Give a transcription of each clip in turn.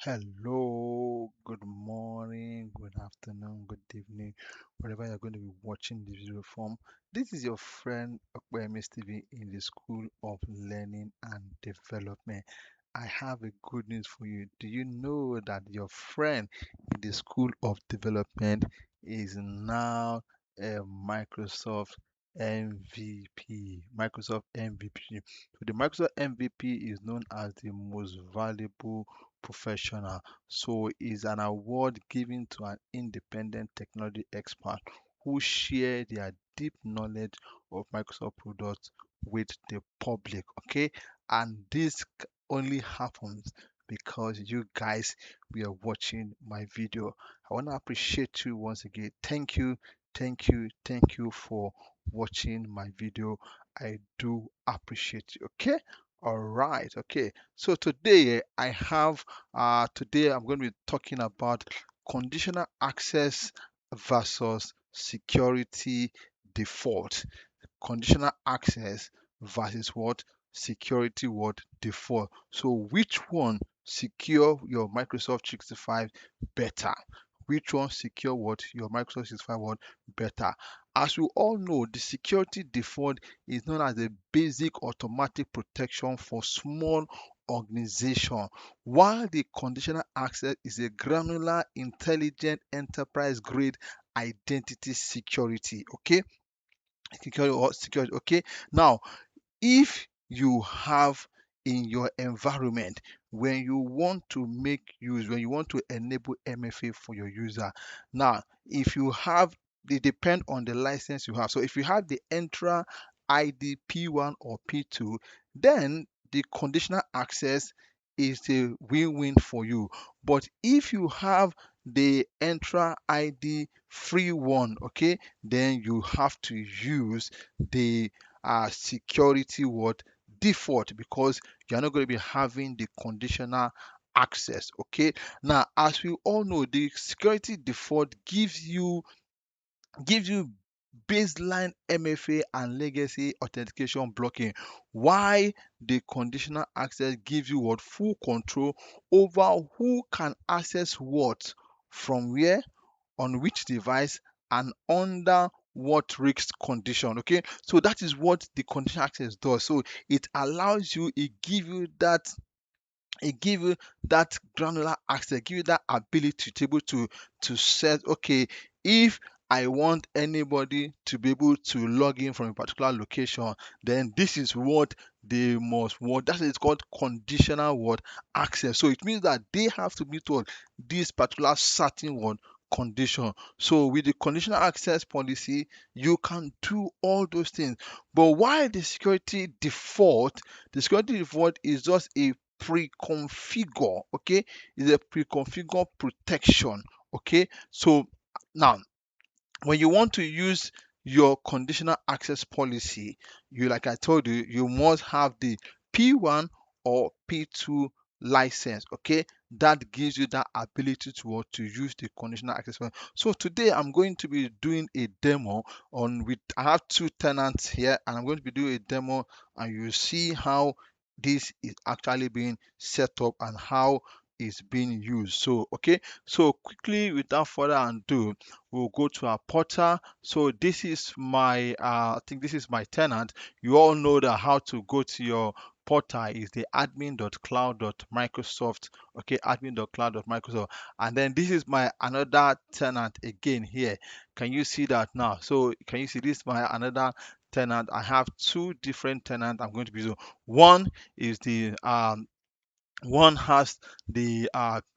Hello, good morning, good afternoon, good evening, wherever you're going to be watching this video from. This is your friend Okpeyemi TV in the School of Learning and Development. I have a good news for you. Do you know that your friend in the School of Development is now a Microsoft MVP? Microsoft MVP. So the Microsoft MVP is known as the most valuable professional. So it's an award given to an independent technology expert who share their deep knowledge of Microsoft products with the public. Okay, and this only happens because you guys we are watching my video. I want to appreciate you once again. Thank you for watching my video. I do appreciate you. Okay, all right. Okay, so today I have today I'm going to be talking about conditional access versus security default. Conditional access versus what? Security what? Default. So which one secure your Microsoft 365 better? Which one secure what? Your Microsoft 365 what? Better. As we all know, the security default is known as a basic automatic protection for small organization, while the conditional access is a granular, intelligent, enterprise grade identity security. Okay, security. Okay, now if you have in your environment, when you want to make use, when you want to enable MFA for your user, now if you have, they depend on the license you have. So if you have the Entra ID P1 or P2, then the conditional access is a win-win for you. But if you have the Entra ID free one, okay, then you have to use the security word default, because you're not going to be having the conditional access. Okay, now as we all know, the security default gives you baseline MFA and legacy authentication blocking. Why the conditional access gives you what? Full control over who can access what, from where, on which device, and under what risk condition. Okay, so that is what the conditional access does. So it allows you, it give you that granular access, give you that ability to be able to set, okay, if I want anybody to be able to log in from a particular location, then this is what they must want. That is called conditional what? Access. So it means that they have to meet what? This particular certain what? Condition. So with the conditional access policy, you can do all those things. But why the security default? The security default is just a pre-configure. Okay, is a pre-configure protection. Okay, so now when you want to use your conditional access policy, you, like I told you, you must have the P1 or P2 license. Okay, that gives you that ability to use the conditional access policy. So today I'm going to be doing a demo on with, I have two tenants here, and I'm going to be doing a demo, and you see how this is actually being set up and how it's being used. So okay, so quickly, without further ado, we'll go to our portal. So this is my I think this is my tenant. You all know that how to go to your portal is the admin.cloud.microsoft. Okay, admin.cloud.microsoft. And then this is my another tenant again here. Can you see that now? So can you see this, my another tenant? I have two different tenants I'm going to be using. One is the one has the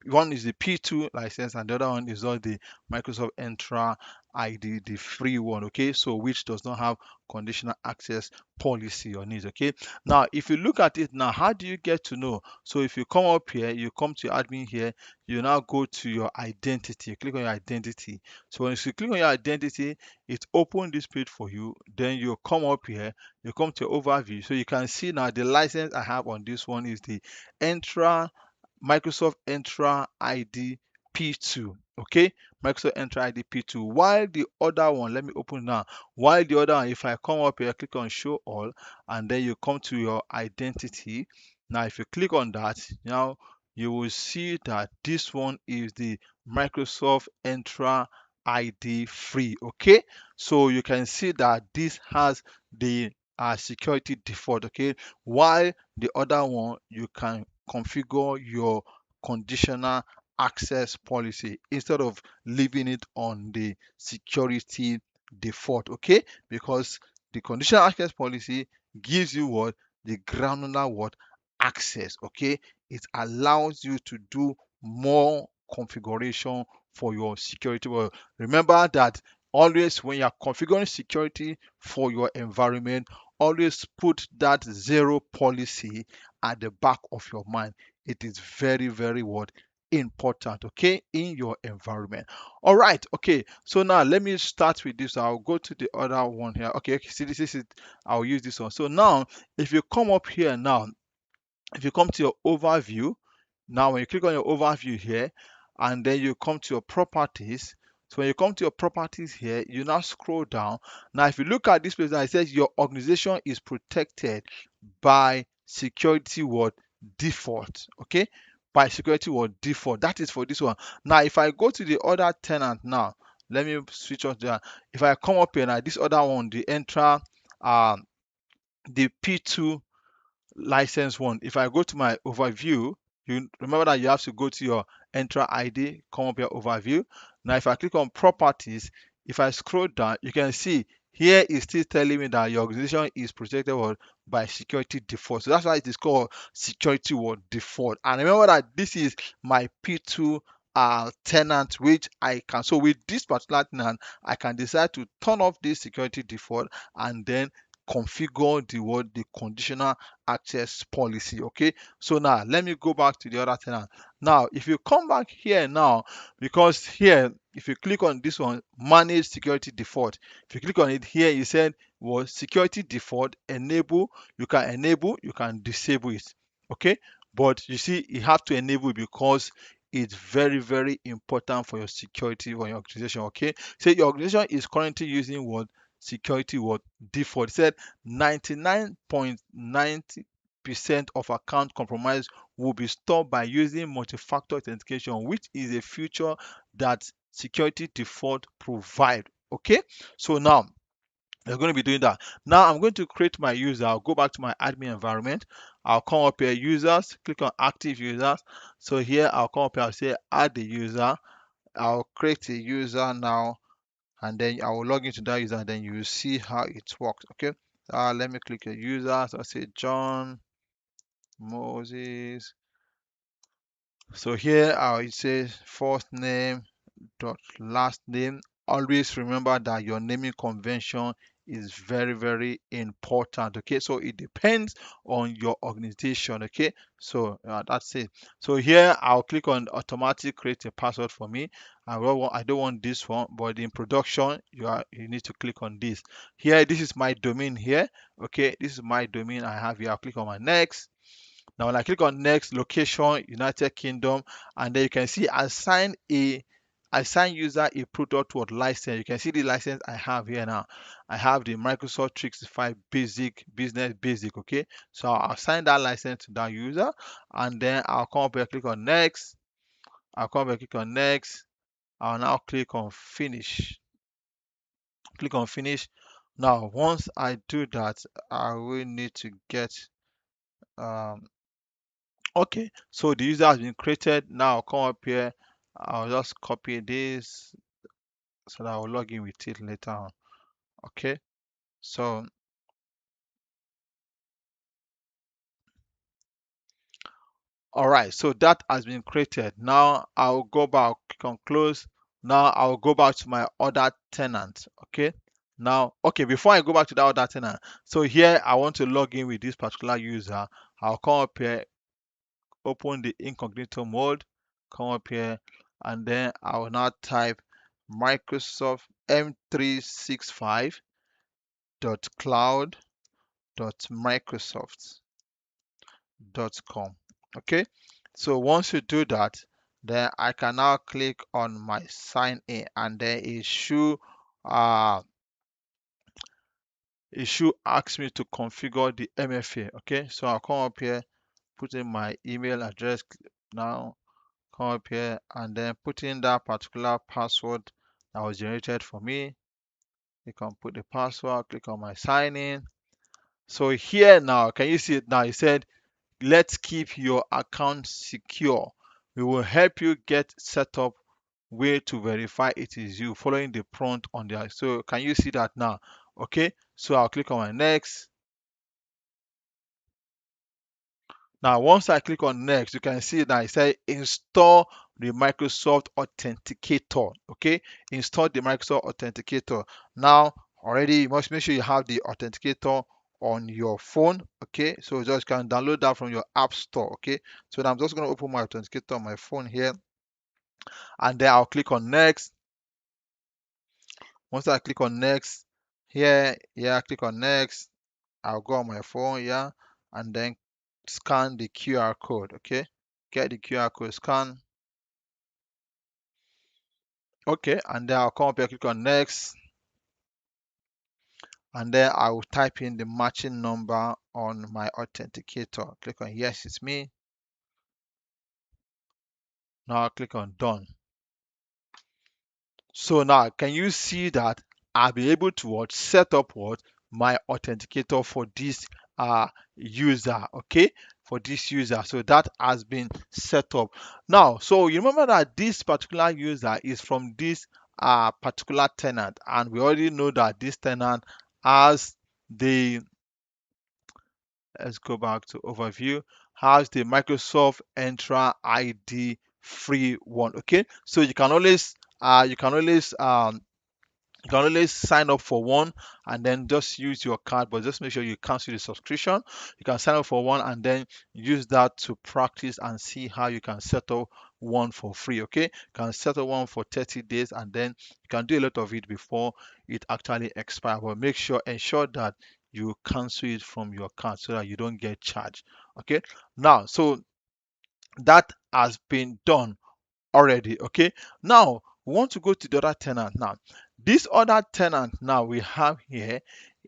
one is the P2 license, and the other one is all the Microsoft Entra ID, the free one. Okay, so which does not have conditional access policy on it. Okay, now if you look at it now, how do you get to know? So if you come up here, you come to admin here, you now go to your identity, click on your identity. So once you click on your identity, it opens this page for you. Then you come up here, you come to overview. So you can see now the license I have on this one is the Entra Microsoft Entra ID P2. Okay, Microsoft Entra ID P2. While the other one, let me open now. While the other one, if I come up here, click on show all, and then you come to your identity. Now, if you click on that, now you will see that this one is the Microsoft Entra ID free. Okay, so you can see that this has the security default. Okay, while the other one you can configure your conditional access policy instead of leaving it on the security default. Okay, because the conditional access policy gives you what, the granular what, access. Okay, it allows you to do more configuration for your security. Well, remember that always when you're configuring security for your environment, always put that zero policy at the back of your mind. It is very, very what, important, okay, in your environment. All right, okay, so now let me start with this. I'll go to the other one here. Okay, see, this is it. I'll use this one. So now if you come up here now, if you come to your overview, now when you click on your overview here, and then you come to your properties, so when you come to your properties here, you now scroll down. Now if you look at this place now, it says your organization is protected by security word default. Okay, by security word default. That is for this one. Now if I go to the other tenant now, let me switch on there. If I come up here now, this other one, the Entra, the P2 license one. If I go to my overview, you remember that you have to go to your Entra ID, come up your overview. Now, if I click on properties, if I scroll down, you can see here is still telling me that your organization is protected by security default. So that's why it is called security word default. And remember that this is my P2 tenant, which I can. So with this particular tenant, I can decide to turn off this security default and then configure the conditional access policy. Okay, so now let me go back to the other tenant. Now if you come back here now, because here if you click on this one, manage security default, if you click on it here, you said was security default enable. You can disable it. Okay, but you see you have to enable because it's very, very important for your security for your organization. Okay, say your organization is currently using what, security what, default. It said 99.90% of account compromise will be stopped by using multi-factor authentication, which is a feature that security default provide. Okay, so now we're going to be doing that. Now I'm going to create my user. I'll go back to my admin environment. I'll come up here, users, click on active users. So here I'll come up here, I'll say add the user. I'll create a user now, and then I will log into that user, and then you will see how it works. Okay, let me click a user. So I say John Moses. So here it says first name dot last name. Always remember that your naming convention is very, very important. Okay, so it depends on your organization. Okay, so that's it. So here I'll click on automatic create a password for me. I don't want this one, but in production you need to click on this. Here this is my domain here. Okay, this is my domain I have here. I'll click on my next. Now, when I click on next, location, United Kingdom, and then you can see assign user a product word license. You can see the license I have here now. I have the Microsoft 365 Basic Business Basic. Okay, so I'll assign that license to that user, and then I'll come up here, click on next. I'll come up here, click on next. I'll now click on finish. Click on finish. Now, once I do that, I will need to get um, okay, so the user has been created. Now I'll come up here. I'll just copy this so that I'll log in with it later on. Okay, so all right, so that has been created. Now I'll go back, click on close. Now I'll go back to my other tenant. Okay, now okay, before I go back to that other tenant, so here I want to log in with this particular user. I'll come up here, open the incognito mode, come up here, and then I will now type Microsoft m365.cloud.microsoft.com. Okay, so once you do that, then I can now click on my sign in, and then uh it should ask me to configure the MFA. Okay, so I'll come up here, put in my email address, Now come up here and then put in that particular password that was generated for me. Click on put the password, click on my sign in. So here now, can you see it now? It said, let's keep your account secure. We will help you get set up way to verify it is you following the prompt on there. So can you see that now? Okay, so I'll click on my next. Now, once I click on next, you can see that it says install the Microsoft Authenticator. Okay, install the Microsoft Authenticator. Now, already you must make sure you have the Authenticator on your phone. Okay, so just can download that from your App Store. Okay, so now I'm just going to open my Authenticator on my phone here, and then I'll click on next. Once I click on next, here, yeah, click on next. I'll go on my phone, yeah, and then scan the QR code. Okay, get the QR code scan. Okay, and then I'll come up here, click on next, and then I will type in the matching number on my authenticator. Click on yes, it's me. Now I'll click on done. So now can you see that I'll be able to set up my authenticator for this user, okay, for this user. So that has been set up. Now, so you remember that this particular user is from this particular tenant, and we already know that this tenant has the, let's go back to overview, has the Microsoft Entra ID free one. Okay, so you can always sign up for one and then just use your card, but just make sure you cancel the subscription. You can sign up for one and then use that to practice and see how you can set up one for free. Okay, you can set up one for 30 days and then you can do a lot of it before it actually expires. But make sure, ensure that you cancel it from your card so that you don't get charged. Okay, now, so that has been done already. Okay, now we want to go to the other tenant. Now this other tenant now we have here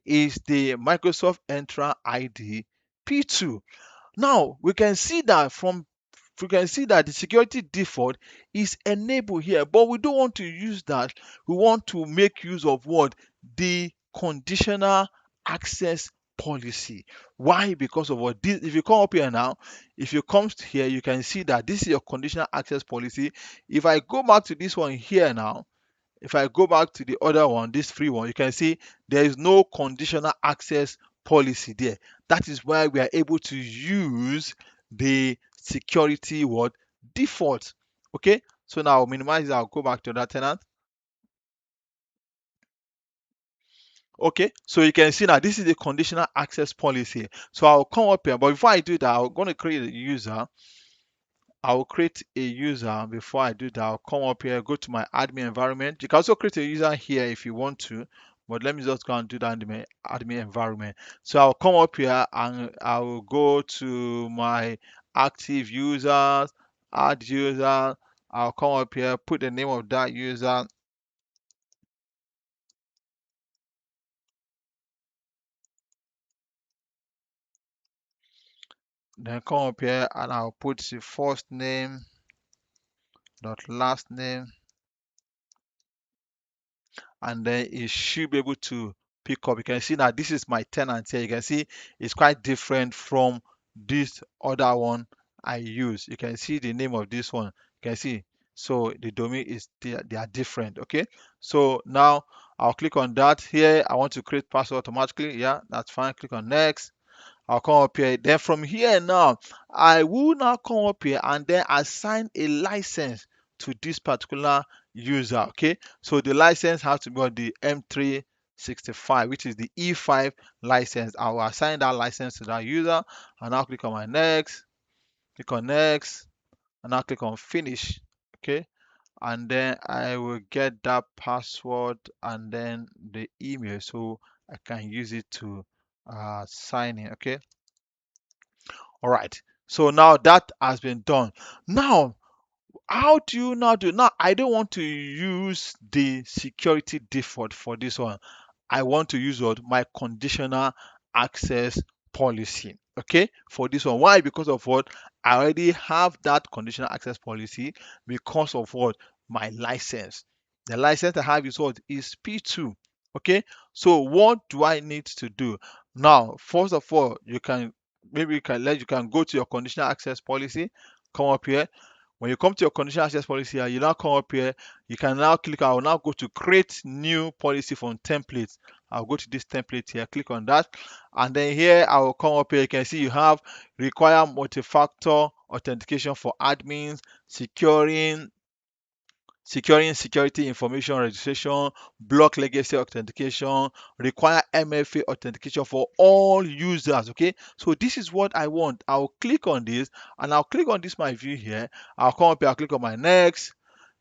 is the Microsoft Entra ID P2. Now we can see that the security default is enabled here, but we don't want to use that. We want to make use of what? The conditional access policy. Why? Because of what this, if you come up here now, if you come here, you can see that this is your conditional access policy. If I go back to this one here now, if I go back to the other one, this free one, you can see there is no conditional access policy there. That is why we are able to use the security word default. Okay, so now I'll minimize it. I'll go back to that tenant. Okay, so you can see now this is the conditional access policy. So I'll come up here, but before I do that, I'm going to create a user. I will create a user. Before I do that, I'll come up here, go to my admin environment. You can also create a user here if you want to, but let me just go and do that in my admin environment. So I'll come up here and I will go to my active users, add user. I'll come up here, put the name of that user. Then come up here and I'll put the first name dot last name, and then it should be able to pick up. You can see that this is my tenant here. You can see it's quite different from this other one I use. You can see the name of this one. You can see, so the domain is, they are different. Okay, so now I'll click on that here. I want to create password automatically. Yeah, that's fine. Click on next. I'll come up here. Then from here now, I will now come up here and then assign a license to this particular user. Okay, so the license has to be on the M365, which is the E5 license. I will assign that license to that user, and I'll click on my next, click on next, and I'll click on finish. Okay, and then I will get that password and then the email so I can use it to sign in. Okay, all right, so now that has been done. Now, how do you now do? Now, I don't want to use the security default for this one. I want to use what? My conditional access policy. Okay, for this one. Why? Because of what? I already have that conditional access policy because of what? My license. The license I have is what? Is P2. Okay, so what do I need to do? Now, first of all, you can go to your conditional access policy, come up here. When you come to your conditional access policy, you now come up here, you can now click, I will now go to create new policy from templates. I'll go to this template here, click on that, and then here I will come up here. You can see you have require multi-factor authentication for admins, securing security information registration, block legacy authentication, require MFA authentication for all users. Okay, so this is what I want. I'll click on this, and I'll click on this my view here. I'll come up here, I'll click on my next.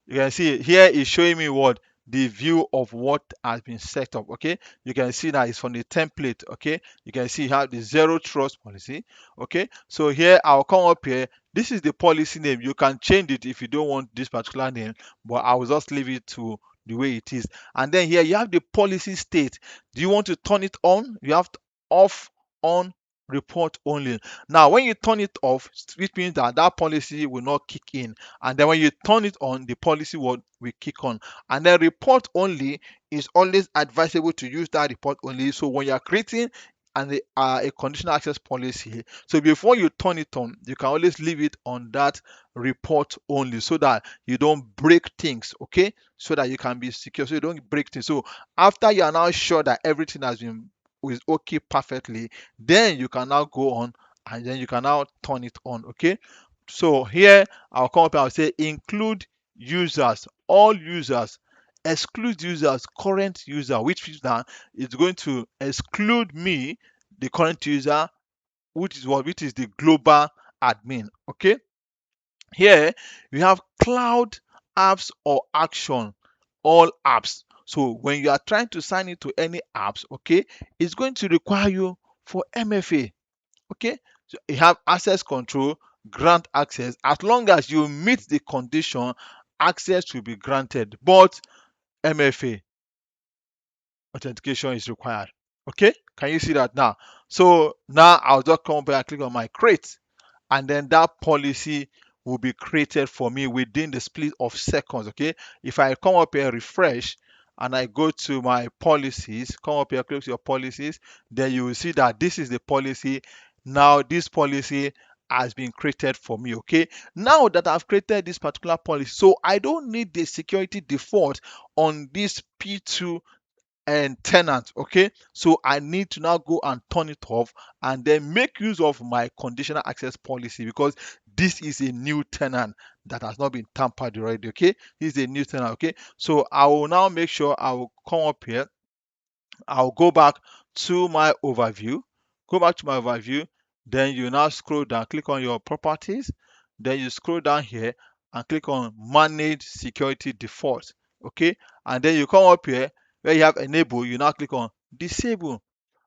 You can see here is showing me what the view of what has been set up. Okay, you can see that it's from the template. Okay, you can see you have the zero trust policy. Okay, so here I'll come up here. This is the policy name. You can change it if you don't want this particular name, but I will just leave it to the way it is. And then here you have the policy state. Do you want to turn it on? You have to off, on, report only. Now when you turn it off, which means that that policy will not kick in, and then when you turn it on, the policy will kick on. And then report only is always advisable to use that report only. So when you are creating a conditional access policy, so before you turn it on, you can always leave it on that report only, so that you don't break things. Okay, so that you can be secure, so you don't break things. So after you are now sure that everything has been is okay perfectly, then you can now go on, and then you can now turn it on. Okay, so here I'll come up and I'll say include users, all users, exclude users, current user, which means that it's going to exclude me, the current user, which is the global admin. Okay, here we have cloud apps or action, all apps. So when you are trying to sign into any apps, okay, it's going to require you for MFA. Okay, so you have access control, grant access. As long as you meet the condition, access will be granted, but MFA authentication is required. Okay, can you see that now? So now I'll just come back and click on my create, and then that policy will be created for me within the split of seconds. Okay, if I come up here, refresh, and I go to my policies, come up here, click your policies, then you will see that this is the policy. Now this policy has been created for me. Okay, now that I've created this particular policy, so I don't need the security default on this P2 and tenant. Okay, so I need to now go and turn it off, and then make use of my conditional access policy, because this is a new tenant that has not been tampered already. Okay, this is a new tenant. Okay, so I will now make sure I will come up here, I'll go back to my overview, then you now scroll down, click on your properties, then you scroll down here and click on manage security default. Okay, and then you come up here where you have enable, you now click on disable.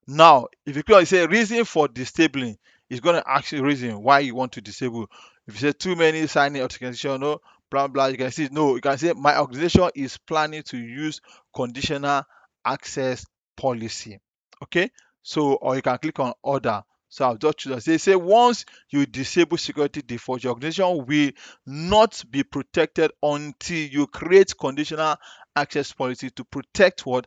Now if you click on, say reason for disabling, it's going to ask you reason why you want to disable. If you say too many signing authentication, no, blah blah, you can see no, you can say my organization is planning to use conditional access policy. Okay, so or you can click on order. So I'll just choose, say once you disable security default, your organization will not be protected until you create conditional access policy to protect what?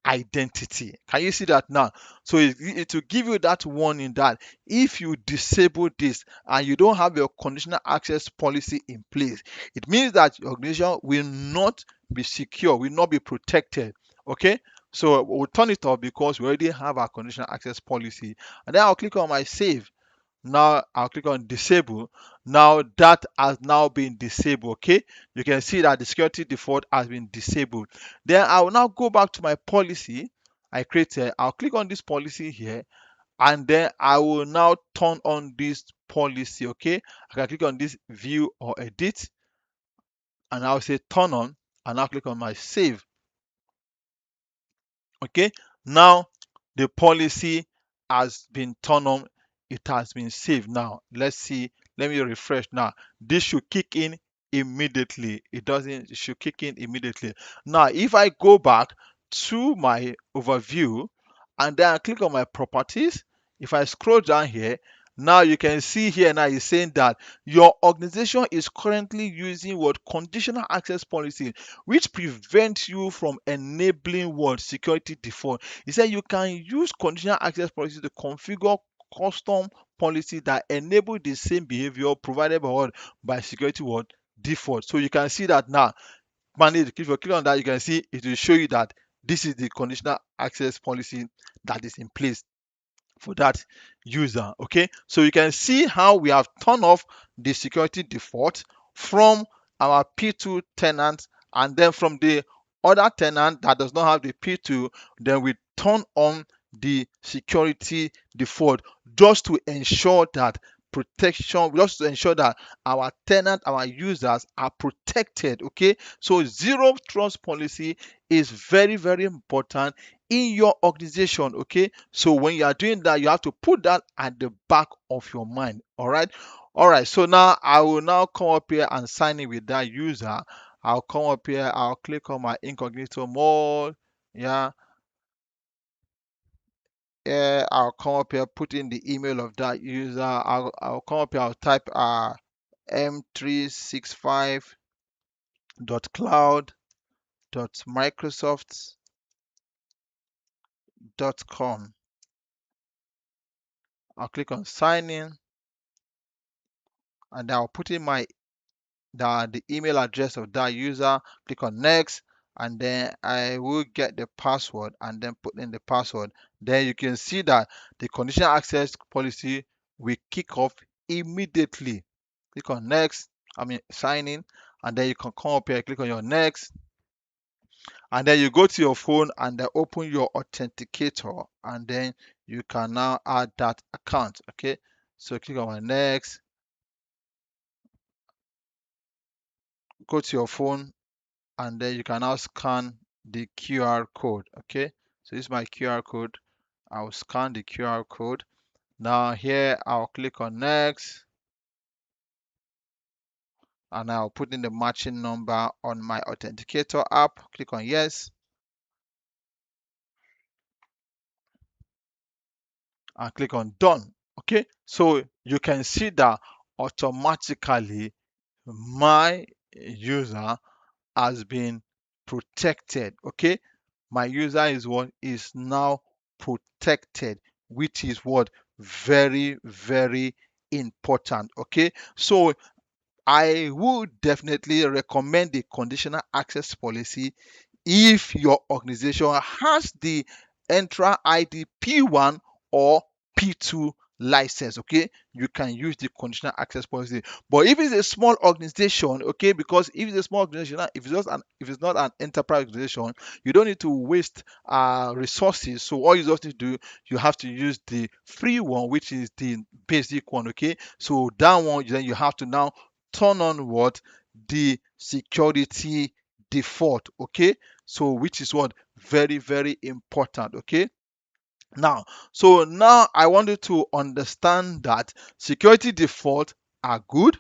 Identity. Can you see that now? So it will give you that warning that if you disable this and you don't have your conditional access policy in place, it means that your organization will not be secure, will not be protected. Okay, so we'll turn it off because we already have our conditional access policy. And then I'll click on my save. Now I'll click on disable. Now that has now been disabled. Okay, you can see that the security default has been disabled. Then I will now go back to my policy I created. I'll click on this policy here, and then I will now turn on this policy. Okay, I can click on this view or edit, and I'll say turn on, and I'll click on my save. Okay, now the policy has been turned on, it has been saved. Now let's see, let me refresh. Now this should kick in immediately. It should kick in immediately. Now if I go back to my overview and then I click on my properties, if I scroll down here, Now you can see here now it's saying that your organization is currently using what conditional access policy, which prevents you from enabling what security default. He said you can use conditional access policy to configure custom policy that enable the same behavior provided by what by security what default. So you can see that now. Manage. If you click on that, you can see it will show you that this is the conditional access policy that is in place for that user. Okay, so you can see how we have turned off the security default from our P2 tenant, and then from the other tenant that does not have the P2, then we turn on the security default just to ensure that protection, just to ensure that our tenant, our users are protected. Okay, so zero trust policy is very, very important in your organization. Okay, so when you are doing that, you have to put that at the back of your mind. All right, so now I will now come up here and sign in with that user. I'll come up here, I'll click on my incognito mode. Yeah, yeah, I'll come up here, put in the email of that user. I'll come up here, I'll type m365.cloud.microsoft.com. I'll click on sign in, and I'll put in the email address of that user. Click on next, and then I will get the password and then put in the password. Then you can see that the conditional access policy will kick off immediately. Click on next, I mean sign in, and then you can come up here, click on your next, and then you go to your phone and then open your authenticator, and then you can now add that account. Okay, so click on my next, go to your phone, and then you can now scan the QR code. Okay, so this is my QR code. I'll scan the QR code. Now here I'll click on next, and I'll put in the matching number on my authenticator app. Click on yes, and click on done. Okay, so you can see that automatically my user has been protected. Okay, my user is what is now protected, which is what very, very important. Okay, so I would definitely recommend the conditional access policy if your organization has the Entra ID P1 or P2 license. Okay, you can use the conditional access policy. But if it's a small organization, okay, because if it's a small organization, if it's not an enterprise organization, you don't need to waste resources. So all you just need to do, you have to use the free one, which is the basic one. Okay, so that one, then you have to now turn on what the security default. Okay, so which is what very, very important. Okay, now, so now I want you to understand that security default are good.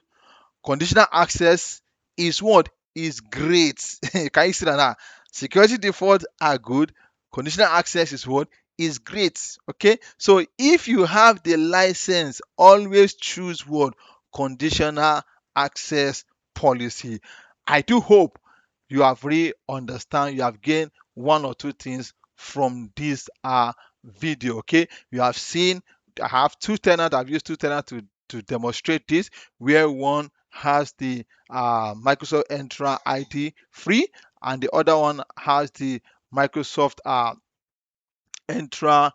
Conditional access is what is great. Can you see that now? Security default are good. Conditional access is what is great. Okay, so if you have the license, always choose what conditional access policy. I do hope you have really understand, you have gained one or two things from this video. Okay, you have seen I have two tenants. I've used two tenants to demonstrate this, where one has the Microsoft Entra ID free, and the other one has the Microsoft Entra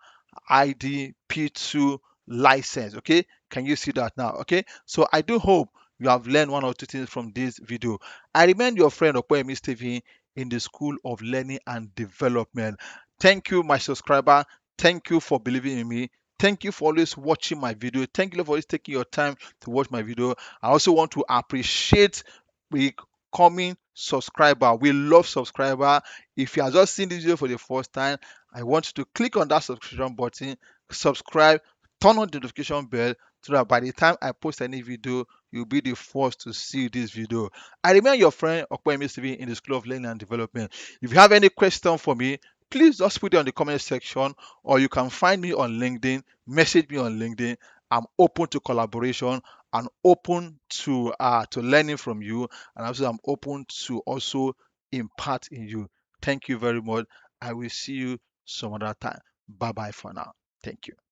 ID P2 license. Okay, can you see that now? Okay, so I do hope you have learned one or two things from this video. I remain your friend Okoyemi Stephen in the School of Learning and Development. Thank you, my subscriber. Thank you for believing in me. Thank you for always watching my video. Thank you for always taking your time to watch my video. I also want to appreciate becoming subscriber. We love subscriber. If you have just seen this video for the first time, I want you to click on that subscription button, subscribe, turn on the notification bell so that by the time I post any video, you'll be the first to see this video. I remain your friend Okoyemi Stephen in the School of Learning and Development. If you have any question for me, please just put it on the comment section, or you can find me on LinkedIn, message me on LinkedIn. I'm open to collaboration and open to learning from you, and also I'm open to also impart in you. Thank you very much. I will see you some other time. Bye bye for now. Thank you.